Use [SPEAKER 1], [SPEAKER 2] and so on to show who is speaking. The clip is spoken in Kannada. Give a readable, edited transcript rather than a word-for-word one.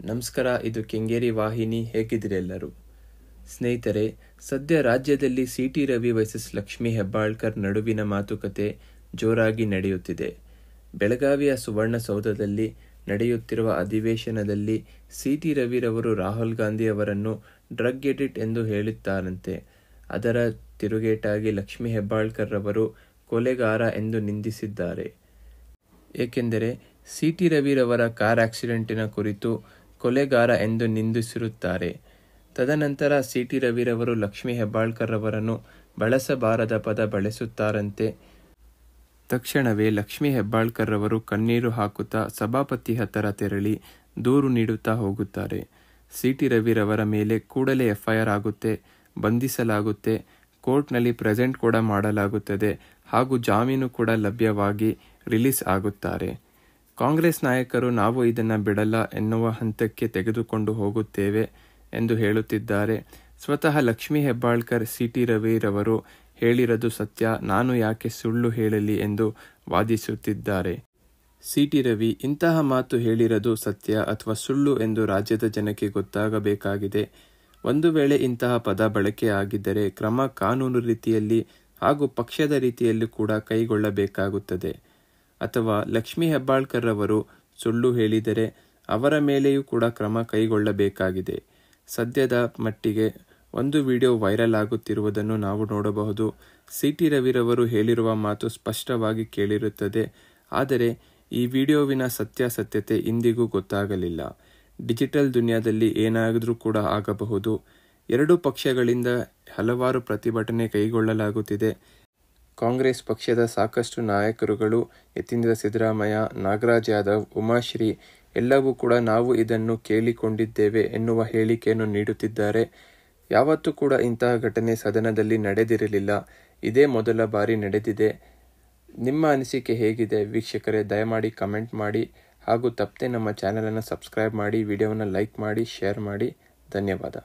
[SPEAKER 1] ನಮಸ್ಕಾರ, ಇದು ಕೆಂಗೇರಿ ವಾಹಿನಿ. ಹೇಗಿದ್ದೀರಿ ಎಲ್ಲರೂ? ಸ್ನೇಹಿತರೆ, ಸದ್ಯ ರಾಜ್ಯದಲ್ಲಿ ಸಿ.ಟಿ. ರವಿ ವರ್ಸಸ್ ಲಕ್ಷ್ಮೀ ಹೆಬ್ಬಾಳ್ಕರ್ ನಡುವಿನ ಮಾತುಕತೆ ಜೋರಾಗಿ ನಡೆಯುತ್ತಿದೆ. ಬೆಳಗಾವಿಯ ಸುವರ್ಣಸೌಧದಲ್ಲಿ ನಡೆಯುತ್ತಿರುವ ಅಧಿವೇಶನದಲ್ಲಿ ಸಿ.ಟಿ. ರವಿರವರು ರಾಹುಲ್ ಗಾಂಧಿ ಅವರನ್ನು ಡ್ರಗ್ ಎಡಿಕ್ಟ್ ಎಂದು ಹೇಳುತ್ತಾರಂತೆ. ಅದರ ತಿರುಗೇಟಾಗಿ ಲಕ್ಷ್ಮೀ ಹೆಬ್ಬಾಳ್ಕರ್ ರವರು ಕೊಲೆಗಾರ ಎಂದು ನಿಂದಿಸಿದ್ದಾರೆ. ಏಕೆಂದರೆ ಸಿ.ಟಿ. ರವಿರವರ ಕಾರ್ ಆಕ್ಸಿಡೆಂಟಿನ ಕುರಿತು ಕೊಲೆಗಾರ ಎಂದು ನಿಂದಿಸಿರುತ್ತಾರೆ. ತದನಂತರ ಸಿ.ಟಿ. ರವಿರವರು ಲಕ್ಷ್ಮೀ ಹೆಬ್ಬಾಳ್ಕರ್ ರವರನ್ನು ಬಳಸಬಾರದ ಪದ ಬಳಸುತ್ತಾರಂತೆ. ತಕ್ಷಣವೇ ಲಕ್ಷ್ಮೀ ಹೆಬ್ಬಾಳ್ಕರ್ ರವರು ಕಣ್ಣೀರು ಹಾಕುತ್ತಾ ಸಭಾಪತಿ ಹತ್ತಿರ ತೆರಳಿ ದೂರು ನೀಡುತ್ತಾ ಹೋಗುತ್ತಾರೆ. ಸಿ.ಟಿ. ರವಿರವರ ಮೇಲೆ ಕೂಡಲೇ ಎಫ್ಐಆರ್ ಆಗುತ್ತೆ, ಬಂಧಿಸಲಾಗುತ್ತೆ, ಕೋರ್ಟ್ನಲ್ಲಿ ಪ್ರೆಸೆಂಟ್ ಕೂಡ ಮಾಡಲಾಗುತ್ತದೆ ಹಾಗೂ ಜಾಮೀನು ಕೂಡ ಲಭ್ಯವಾಗಿ ರಿಲೀಸ್ ಆಗುತ್ತಾರೆ. ಕಾಂಗ್ರೆಸ್ ನಾಯಕರು ನಾವು ಇದನ್ನು ಬಿಡಲ್ಲ ಎನ್ನುವ ಹಂತಕ್ಕೆ ತೆಗೆದುಕೊಂಡು ಹೋಗುತ್ತೇವೆ ಎಂದು ಹೇಳುತ್ತಿದ್ದಾರೆ. ಸ್ವತಃ ಲಕ್ಷ್ಮೀ ಹೆಬ್ಬಾಳ್ಕರ್ ಸಿ.ಟಿ. ರವಿರವರು ಹೇಳಿರೋದು ಸತ್ಯ, ನಾನು ಯಾಕೆ ಸುಳ್ಳು ಹೇಳಲಿ ಎಂದು ವಾದಿಸುತ್ತಿದ್ದಾರೆ. ಸಿ.ಟಿ. ರವಿ ಇಂತಹ ಮಾತು ಹೇಳಿರೋದು ಸತ್ಯ ಅಥವಾ ಸುಳ್ಳು ಎಂದು ರಾಜ್ಯದ ಜನಕ್ಕೆ ಗೊತ್ತಾಗಬೇಕಾಗಿದೆ. ಒಂದು ವೇಳೆ ಇಂತಹ ಪದ ಬಳಕೆ ಆಗಿದ್ದರೆ ಕ್ರಮ ಕಾನೂನು ರೀತಿಯಲ್ಲಿ ಹಾಗೂ ಪಕ್ಷದ ರೀತಿಯಲ್ಲಿ ಕೂಡ ಕೈಗೊಳ್ಳಬೇಕಾಗುತ್ತದೆ. ಅಥವಾ ಲಕ್ಷ್ಮೀ ಹೆಬ್ಬಾಳ್ಕರ್ ರವರು ಸುಳ್ಳು ಹೇಳಿದರೆ ಅವರ ಮೇಲೆಯೂ ಕೂಡ ಕ್ರಮ ಕೈಗೊಳ್ಳಬೇಕಾಗಿದೆ. ಸದ್ಯದ ಮಟ್ಟಿಗೆ ಒಂದು ವಿಡಿಯೋ ವೈರಲ್ ಆಗುತ್ತಿರುವುದನ್ನು ನಾವು ನೋಡಬಹುದು. ಸಿ.ಟಿ. ರವಿರವರು ಹೇಳಿರುವ ಮಾತು ಸ್ಪಷ್ಟವಾಗಿ ಕೇಳಿರುತ್ತದೆ. ಆದರೆ ಈ ವಿಡಿಯೋವಿನ ಸತ್ಯಾಸತ್ಯತೆ ಇಂದಿಗೂ ಗೊತ್ತಾಗಲಿಲ್ಲ. ಡಿಜಿಟಲ್ ದುನಿಯಾದಲ್ಲಿ ಏನಾದರೂ ಕೂಡ ಆಗಬಹುದು. ಎರಡೂ ಪಕ್ಷಗಳಿಂದ ಹಲವಾರು ಪ್ರತಿಭಟನೆ ಕೈಗೊಳ್ಳಲಾಗುತ್ತಿದೆ. ಕಾಂಗ್ರೆಸ್ ಪಕ್ಷದ ಸಾಕಷ್ಟು ನಾಯಕರುಗಳು, ಯತೀಂದ್ರ ಸಿದ್ದರಾಮಯ್ಯ, ನಾಗರಾಜ್ ಯಾದವ್, ಉಮಾಶ್ರೀ ಎಲ್ಲವೂ ಕೂಡ ನಾವು ಇದನ್ನು ಕೇಳಿಕೊಂಡಿದ್ದೇವೆ ಎನ್ನುವ ಹೇಳಿಕೆಯನ್ನು ನೀಡುತ್ತಿದ್ದಾರೆ. ಯಾವತ್ತೂ ಕೂಡ ಇಂತಹ ಘಟನೆ ಸದನದಲ್ಲಿ ನಡೆದಿರಲಿಲ್ಲ. ಇದೇ ಮೊದಲ ಬಾರಿ ನಡೆದಿದೆ. ನಿಮ್ಮ ಅನಿಸಿಕೆ ಹೇಗಿದೆ ವೀಕ್ಷಕರೇ? ದಯಮಾಡಿ ಕಮೆಂಟ್ ಮಾಡಿ ಹಾಗೂ ತಪ್ಪದೆ ನಮ್ಮ ಚಾನಲನ್ನು ಸಬ್ಸ್ಕ್ರೈಬ್ ಮಾಡಿ, ವಿಡಿಯೋವನ್ನು ಲೈಕ್ ಮಾಡಿ, ಶೇರ್ ಮಾಡಿ. ಧನ್ಯವಾದ.